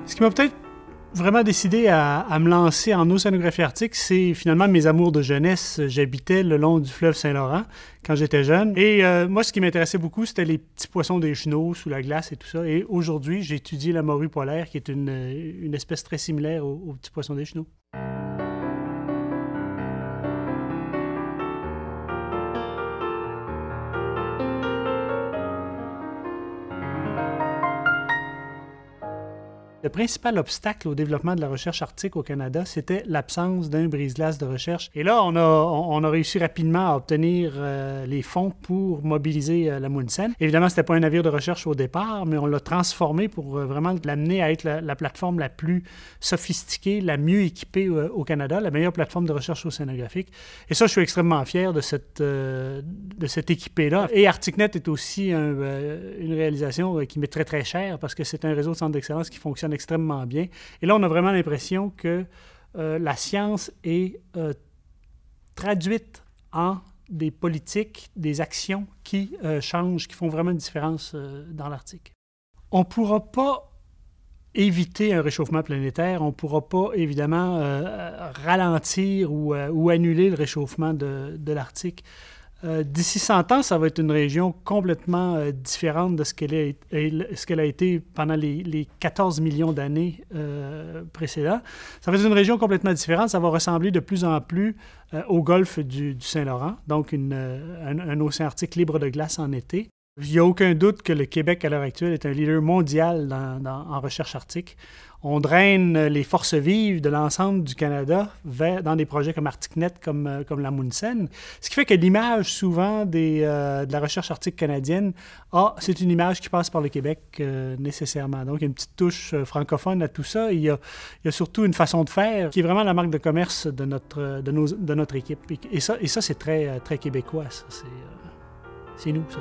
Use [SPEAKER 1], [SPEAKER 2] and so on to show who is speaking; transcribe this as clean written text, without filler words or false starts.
[SPEAKER 1] Ce qui m'a peut-être vraiment décidé à me lancer en océanographie arctique, c'est finalement mes amours de jeunesse. J'habitais le long du fleuve Saint-Laurent quand j'étais jeune. Et moi, ce qui m'intéressait beaucoup, c'était les petits poissons des chenaux sous la glace et tout ça. Et aujourd'hui, j'étudie la morue polaire, qui est une espèce très similaire aux petits poissons des chenaux. Le principal obstacle au développement de la recherche arctique au Canada, c'était l'absence d'un brise-glace de recherche. Et là, on a réussi rapidement à obtenir les fonds pour mobiliser l'Amundsen. Évidemment, ce n'était pas un navire de recherche au départ, mais on l'a transformé pour vraiment l'amener à être la plateforme la plus sophistiquée, la mieux équipée au Canada, la meilleure plateforme de recherche océanographique. Et ça, je suis extrêmement fier de cette équipée-là. Et ArcticNet est aussi une réalisation qui m'est très, très chère parce que c'est un réseau de centres d'excellence qui fonctionne extrêmement bien. Et là, on a vraiment l'impression que la science est traduite en des politiques, des actions qui changent, qui font vraiment une différence dans l'Arctique. On ne pourra pas éviter un réchauffement planétaire, on ne pourra pas, évidemment, ralentir ou annuler le réchauffement de l'Arctique. D'ici 100 ans, ça va être une région complètement différente de ce qu'elle a été pendant les 14 millions d'années précédentes. Ça va être une région complètement différente. Ça va ressembler de plus en plus au golfe du Saint-Laurent, donc un océan arctique libre de glace en été. Il n'y a aucun doute que le Québec, à l'heure actuelle, est un leader mondial en recherche arctique. On draine les forces vives de l'ensemble du Canada dans des projets comme ArcticNet, comme l'Amundsen. Ce qui fait que l'image, souvent, de la recherche arctique canadienne, c'est une image qui passe par le Québec nécessairement. Donc, il y a une petite touche francophone à tout ça. Il y a surtout une façon de faire qui est vraiment la marque de commerce de notre équipe. Et ça c'est très, très québécois. Ça. C'est nous, ça.